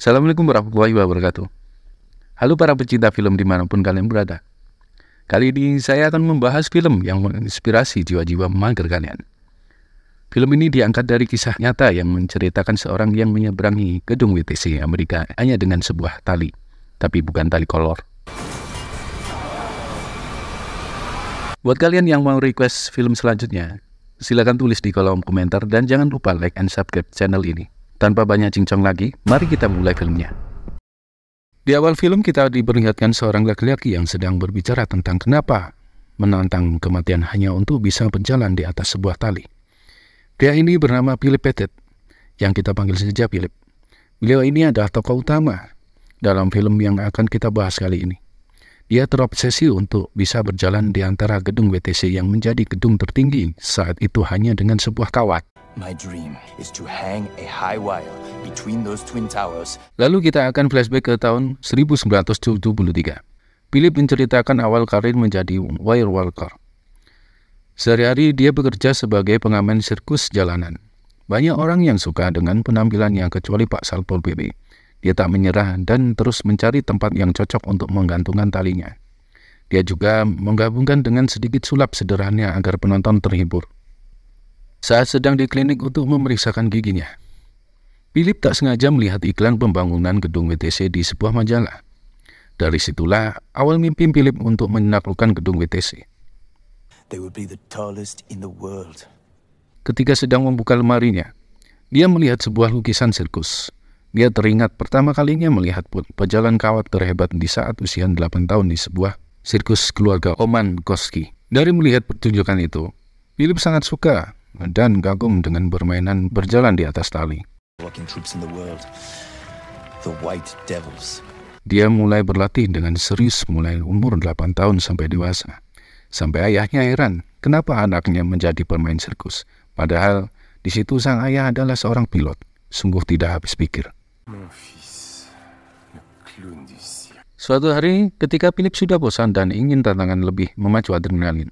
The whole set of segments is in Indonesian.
Assalamualaikum warahmatullahi wabarakatuh. Halo para pecinta film dimanapun kalian berada. Kali ini saya akan membahas film yang menginspirasi jiwa-jiwa mager kalian. Film ini diangkat dari kisah nyata yang menceritakan seorang yang menyeberangi gedung WTC Amerika hanya dengan sebuah tali, tapi bukan tali kolor. Buat kalian yang mau request film selanjutnya, silakan tulis di kolom komentar dan jangan lupa like and subscribe channel ini. Tanpa banyak cincong lagi, mari kita mulai filmnya. Di awal film kita diperlihatkan seorang laki-laki yang sedang berbicara tentang kenapa menantang kematian hanya untuk bisa berjalan di atas sebuah tali. Pria ini bernama Philip Pettit, yang kita panggil saja Philip. Beliau ini adalah tokoh utama dalam film yang akan kita bahas kali ini. Dia terobsesi untuk bisa berjalan di antara gedung WTC yang menjadi gedung tertinggi saat itu hanya dengan sebuah kawat. My dream is to hang a high wire between those twin towers. Lalu kita akan flashback ke tahun 1973. Philip menceritakan awal karir menjadi wire worker. Sehari-hari dia bekerja sebagai pengamen sirkus jalanan. Banyak orang yang suka dengan penampilannya kecuali Pak Satpol PP. Dia tak menyerah dan terus mencari tempat yang cocok untuk menggantungkan talinya. Dia juga menggabungkan dengan sedikit sulap sederhana agar penonton terhibur. Saat sedang di klinik untuk memeriksakan giginya, Philip tak sengaja melihat iklan pembangunan gedung WTC di sebuah majalah. Dari situlah awal mimpi Philip untuk menaklukkan gedung WTC. They would be the tallest in the world. Ketika sedang membuka lemarinya, dia melihat sebuah lukisan sirkus. Dia teringat pertama kalinya melihat pejalan kawat terhebat di saat usia 8 tahun di sebuah sirkus keluarga Oman Koski. Dari melihat pertunjukan itu, Philip sangat suka dan kagum dengan permainan berjalan di atas tali. Walking troops in the world. The White Devils. Dia mulai berlatih dengan serius mulai umur 8 tahun sampai dewasa. Sampai ayahnya heran kenapa anaknya menjadi pemain sirkus. Padahal di situ sang ayah adalah seorang pilot. Sungguh tidak habis pikir. Suatu hari ketika Philip sudah bosan dan ingin tantangan lebih memacu adrenalin,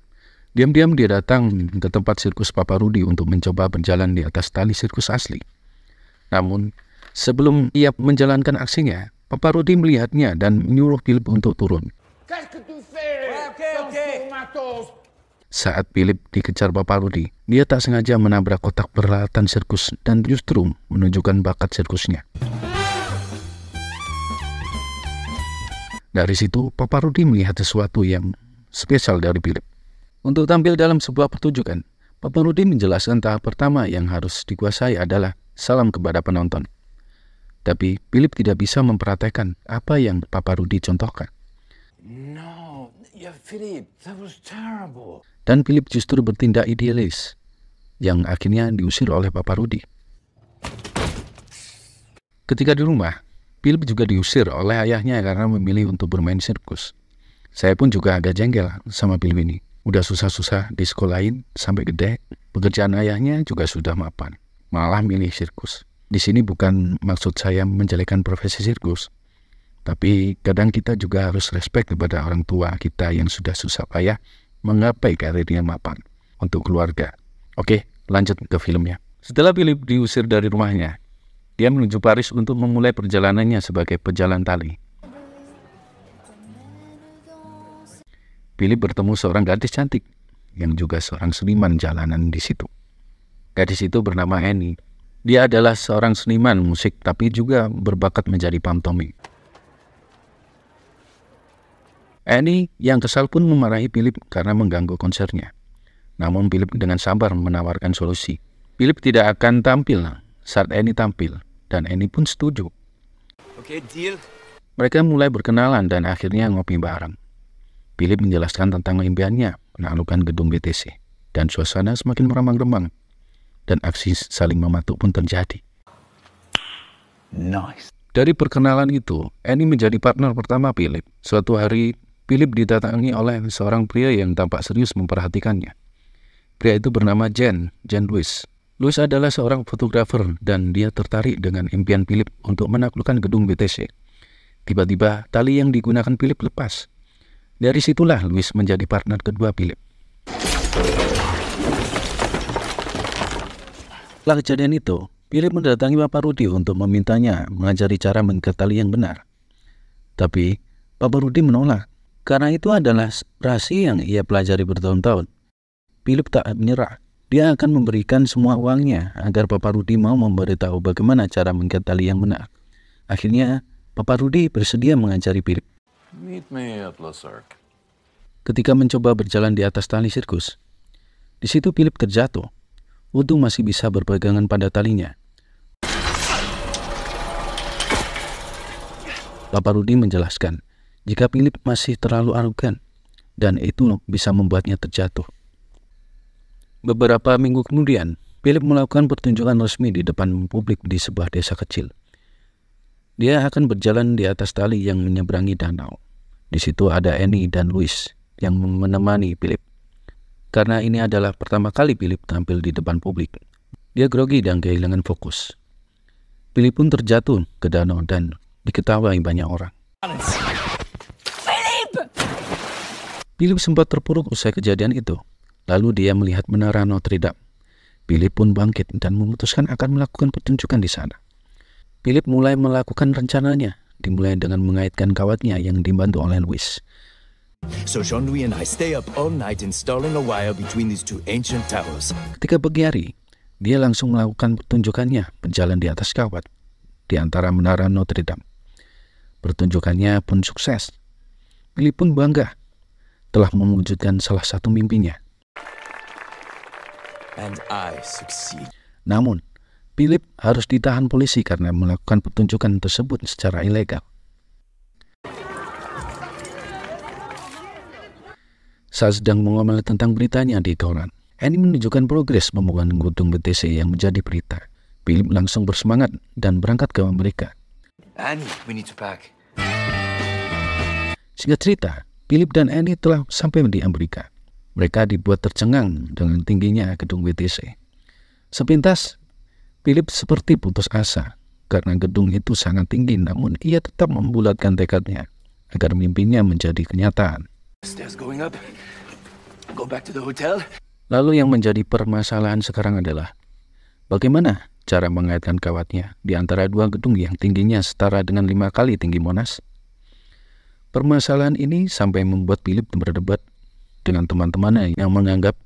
diam-diam dia datang ke tempat sirkus Papa Rudy untuk mencoba berjalan di atas tali sirkus asli. Namun, sebelum ia menjalankan aksinya, Papa Rudy melihatnya dan menyuruh Philip untuk turun. Saat Philip dikejar Papa Rudy, dia tak sengaja menabrak kotak peralatan sirkus dan justru menunjukkan bakat sirkusnya. Dari situ, Papa Rudy melihat sesuatu yang spesial dari Philip. Untuk tampil dalam sebuah pertunjukan, Papa Rudy menjelaskan tahap pertama yang harus dikuasai adalah salam kepada penonton. Tapi Philip tidak bisa memperhatikan apa yang Papa Rudy contohkan. No, yeah, Philip, that was terrible. Dan Philip justru bertindak idealis, yang akhirnya diusir oleh Papa Rudy. Ketika di rumah, Philip juga diusir oleh ayahnya karena memilih untuk bermain sirkus. Saya pun juga agak jengkel sama Philip ini. Udah susah-susah di sekolahin sampai gede, pekerjaan ayahnya juga sudah mapan. Malah milih sirkus. Di sini bukan maksud saya menjelekkan profesi sirkus, tapi kadang kita juga harus respect kepada orang tua kita yang sudah susah payah menggapai karirnya mapan untuk keluarga. Oke, lanjut ke filmnya. Setelah Philip diusir dari rumahnya, dia menuju Paris untuk memulai perjalanannya sebagai pejalan tali. Philip bertemu seorang gadis cantik yang juga seorang seniman jalanan di situ. Gadis itu bernama Annie. Dia adalah seorang seniman musik tapi juga berbakat menjadi pantomim. Annie yang kesal pun memarahi Philip karena mengganggu konsernya. Namun Philip dengan sabar menawarkan solusi. Philip tidak akan tampil saat Annie tampil dan Annie pun setuju. Okay, deal. Mereka mulai berkenalan dan akhirnya ngopi bareng. Philip menjelaskan tentang impiannya menaklukkan gedung WTC dan suasana semakin remang-remang. Dan aksi saling mematuk pun terjadi. Nice. Dari perkenalan itu, Annie menjadi partner pertama Philip. Suatu hari, Philip didatangi oleh seorang pria yang tampak serius memperhatikannya. Pria itu bernama Jen Lewis. Lewis adalah seorang fotografer dan dia tertarik dengan impian Philip untuk menaklukkan gedung WTC. Tiba-tiba, tali yang digunakan Philip lepas. Dari situlah Lewis menjadi partner kedua Philip. Setelah kejadian itu, Philip mendatangi Papa Rudy untuk memintanya mengajari cara mengikat tali yang benar. Tapi Papa Rudy menolak, karena itu adalah rahasia yang ia pelajari bertahun-tahun. Philip tak menyerah. Dia akan memberikan semua uangnya agar Papa Rudy mau memberitahu bagaimana cara mengikat tali yang benar. Akhirnya, Papa Rudy bersedia mengajari Philip. Meet me at La Cirque. Ketika mencoba berjalan di atas tali sirkus, di situ Philip terjatuh. Untung masih bisa berpegangan pada talinya. Papa Rudy menjelaskan, jika Philip masih terlalu arogan, dan itu bisa membuatnya terjatuh. Beberapa minggu kemudian, Philip melakukan pertunjukan resmi di depan publik di sebuah desa kecil. Dia akan berjalan di atas tali yang menyeberangi danau. Di situ ada Annie dan Louis yang menemani Philip. Karena ini adalah pertama kali Philip tampil di depan publik, dia grogi dan kehilangan fokus. Philip pun terjatuh ke danau dan diketahui banyak orang. Philip sempat terpuruk usai kejadian itu. Lalu dia melihat menara Notre Dame. Philip pun bangkit dan memutuskan akan melakukan pertunjukan di sana. Philip mulai melakukan rencananya, dimulai dengan mengaitkan kawatnya yang dibantu oleh Louis. So Jean-Louis and I stay up all night installing a wire between these two ancient towers. Ketika pagi hari, dia langsung melakukan pertunjukannya berjalan di atas kawat di antara menara Notre Dame. Pertunjukannya pun sukses. Philip pun bangga telah mewujudkan salah satu mimpinya. And I succeed. Namun, Philip harus ditahan polisi karena melakukan pertunjukan tersebut secara ilegal. Saat sedang mengomel tentang beritanya di koran, Annie menunjukkan progres pembangunan gedung BTC yang menjadi berita. Philip langsung bersemangat dan berangkat ke Amerika. Annie, we need to pack. Singkat cerita, Philip dan Annie telah sampai di Amerika. Mereka dibuat tercengang dengan tingginya gedung BTC. Sepintas, Philip seperti putus asa karena gedung itu sangat tinggi, namun ia tetap membulatkan tekadnya agar mimpinya menjadi kenyataan. Stairs going up. Go back to the hotel. Lalu yang menjadi permasalahan sekarang adalah bagaimana cara mengaitkan kawatnya di antara dua gedung yang tingginya setara dengan 5 kali tinggi Monas. Permasalahan ini sampai membuat Philip berdebat dengan teman-temannya yang menganggap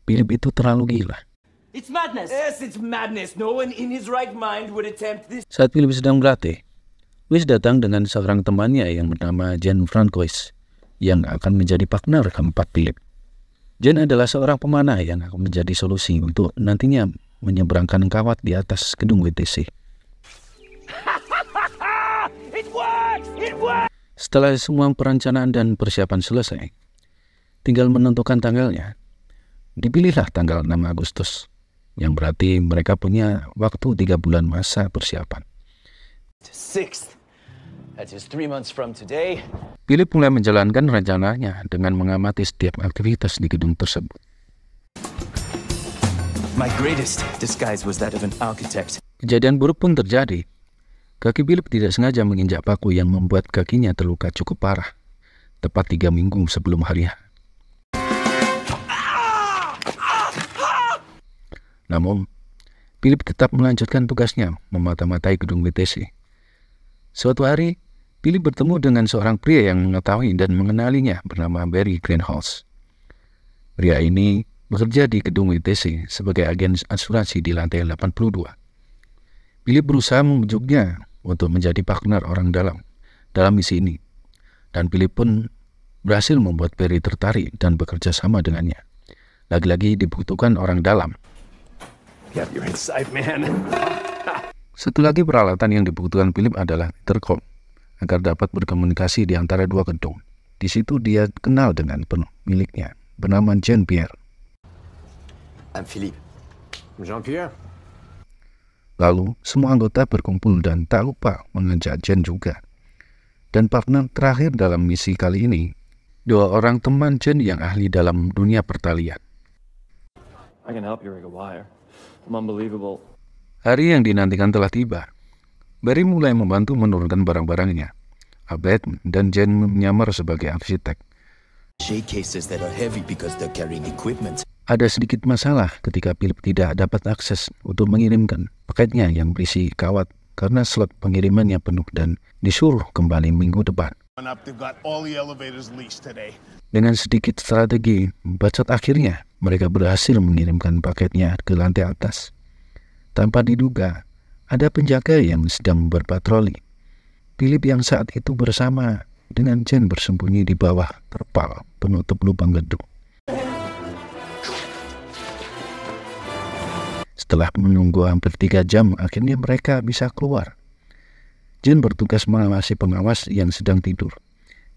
Philip itu terlalu gila. It's madness. Yes, it's madness. No one in his right mind would attempt this. Saat Philip sedang berlatih, Louis datang dengan seorang temannya yang bernama Jean Francois yang akan menjadi partner keempat Philip. Jean adalah seorang pemanah yang akan menjadi solusi untuk nantinya menyeberangkan kawat di atas gedung WTC. It works! It works! Setelah semua perencanaan dan persiapan selesai, tinggal menentukan tanggalnya. Dipilihlah tanggal 6 Agustus, yang berarti mereka punya waktu 3 bulan masa persiapan. 6th. That is 3 months from today. Philip mulai menjalankan rencananya dengan mengamati setiap aktivitas di gedung tersebut. My greatest disguise was that of an architect. Kejadian buruk pun terjadi. Kaki Philip tidak sengaja menginjak paku yang membuat kakinya terluka cukup parah, tepat 3 minggu sebelum hari H. Namun, Philip tetap melanjutkan tugasnya memata-matai gedung BTC. Suatu hari, Philip bertemu dengan seorang pria yang mengetahui dan mengenalinya bernama Barry Greenhouse. Pria ini bekerja di gedung BTC sebagai agen asuransi di lantai 82. Philip berusaha membujuknya untuk menjadi partner orang dalam misi ini. Dan Philip pun berhasil membuat Barry tertarik dan bekerja sama dengannya. Lagi-lagi dibutuhkan orang dalam. Yep, you're inside, man. Satu lagi peralatan yang dibutuhkan Philip adalah intercom agar dapat berkomunikasi di antara dua gedung. Di situ dia kenal dengan pemiliknya bernama Jean-Pierre. I'm Philippe. Jean-Pierre. Lalu semua anggota berkumpul dan tak lupa mengajak Jean juga. Dan partner terakhir dalam misi kali ini, 2 orang teman Jean yang ahli dalam dunia pertalian. I can help you rig a wire. I'm unbelievable. Hari yang dinantikan telah tiba. Barry mulai membantu menurunkan barang-barangnya. Abed dan Jean menyamar sebagai arsitek. J cases that are heavy because they're carrying equipment. Ada sedikit masalah ketika Philip tidak dapat akses untuk mengirimkan paketnya yang berisi kawat karena slot pengirimannya penuh dan disuruh kembali minggu depan. Dengan sedikit strategi bacot, akhirnya mereka berhasil mengirimkan paketnya ke lantai atas. Tanpa diduga, ada penjaga yang sedang berpatroli. Philip yang saat itu bersama dengan Jane bersembunyi di bawah terpal penutup lubang gedung. Setelah menunggu hampir 3 jam, akhirnya mereka bisa keluar. Jane bertugas mengawasi pengawas yang sedang tidur.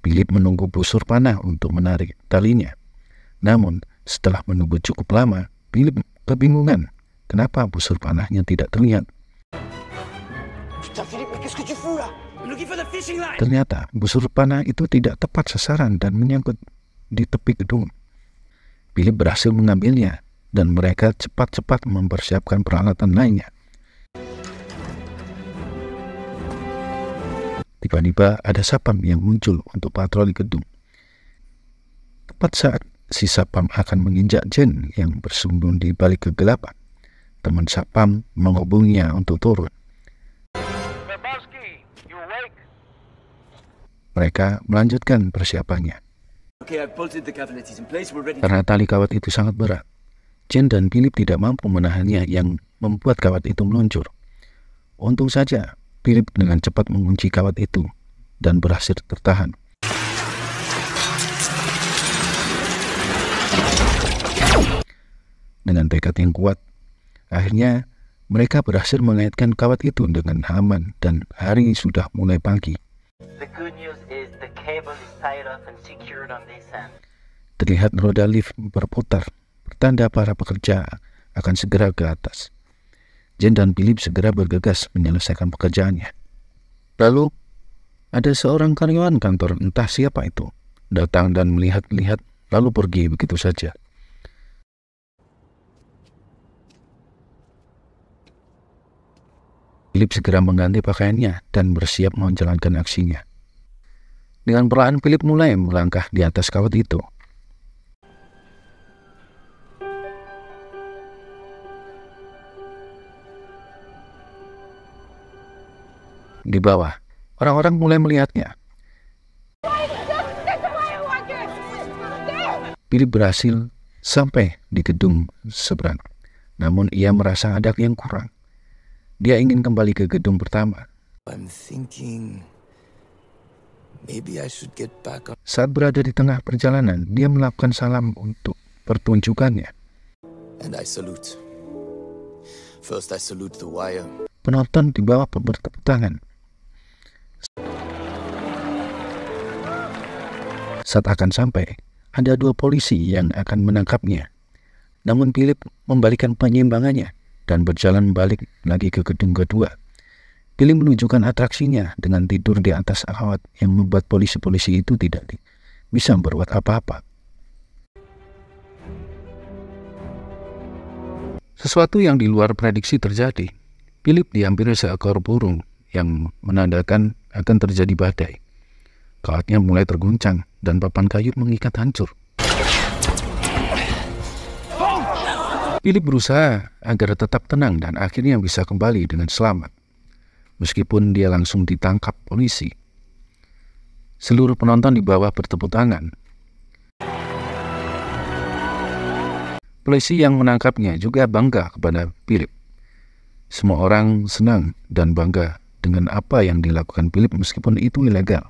Philip menunggu busur panah untuk menarik talinya. Namun, setelah menunggu cukup lama, Philip kebingungan kenapa busur panahnya tidak terlihat. Ternyata busur panah itu tidak tepat sasaran dan menyangkut di tepi gedung. Philip berhasil mengambilnya dan mereka cepat-cepat mempersiapkan peralatan lainnya. Tiba-tiba ada sapam yang muncul untuk patroli gedung. Tepat saat si sapam akan menginjak Jane yang bersembunyi di balik kegelapan, teman sapam menghubunginya untuk turun. Mereka melanjutkan persiapannya. Karena tali kawat itu sangat berat, Jane dan Philip tidak mampu menahannya yang membuat kawat itu meluncur. Untung saja Philip dengan cepat mengunci kawat itu dan berhasil tertahan. Dengan tekad yang kuat, akhirnya mereka berhasil mengaitkan kawat itu dengan aman dan hari sudah mulai pagi. The good news is the cable is tied up and secured on this end. Terlihat roda lift berputar, pertanda para pekerja akan segera ke atas. Jane dan Philip segera bergegas menyelesaikan pekerjaannya. Lalu, ada seorang karyawan kantor, entah siapa itu, datang dan melihat-lihat lalu pergi begitu saja. Philip segera mengganti pakaiannya dan bersiap menjalankan aksinya. Dengan perlahan Philip mulai melangkah di atas kawat itu. Di bawah, orang-orang mulai melihatnya. Philip berhasil sampai di gedung seberang. Namun ia merasa ada yang kurang. Dia ingin kembali ke gedung pertama. Saat berada di tengah perjalanan, dia melakukan salam untuk pertunjukannya. Penonton di bawah bertepuk tangan. Saat akan sampai, ada 2 polisi yang akan menangkapnya. Namun Philip membalikkan penyeimbangannya dan berjalan balik lagi ke gedung kedua. Philip menunjukkan atraksinya dengan tidur di atas kawat yang membuat polisi-polisi itu tidak bisa berbuat apa-apa. Sesuatu yang di luar prediksi terjadi. Philip dihampiri seekor burung yang menandakan akan terjadi badai. Kawatnya mulai terguncang dan papan kayu mengikat hancur. Philip berusaha agar tetap tenang dan akhirnya bisa kembali dengan selamat. Meskipun dia langsung ditangkap polisi. Seluruh penonton di bawah bertepuk tangan. Polisi yang menangkapnya juga bangga kepada Philip. Semua orang senang dan bangga dengan apa yang dilakukan Philip meskipun itu ilegal.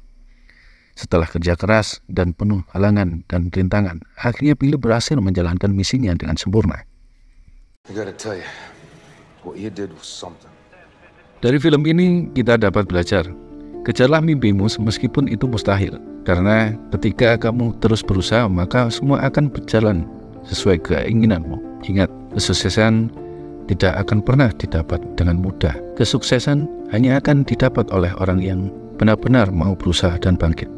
Setelah kerja keras dan penuh halangan dan rintangan, akhirnya Philip berhasil menjalankan misinya dengan sempurna. Dari film ini kita dapat belajar, kejarlah mimpimu meskipun itu mustahil. Karena ketika kamu terus berusaha, maka semua akan berjalan sesuai keinginanmu. Ingat, kesuksesan tidak akan pernah didapat dengan mudah. Kesuksesan hanya akan didapat oleh orang yang benar-benar mau berusaha dan bangkit.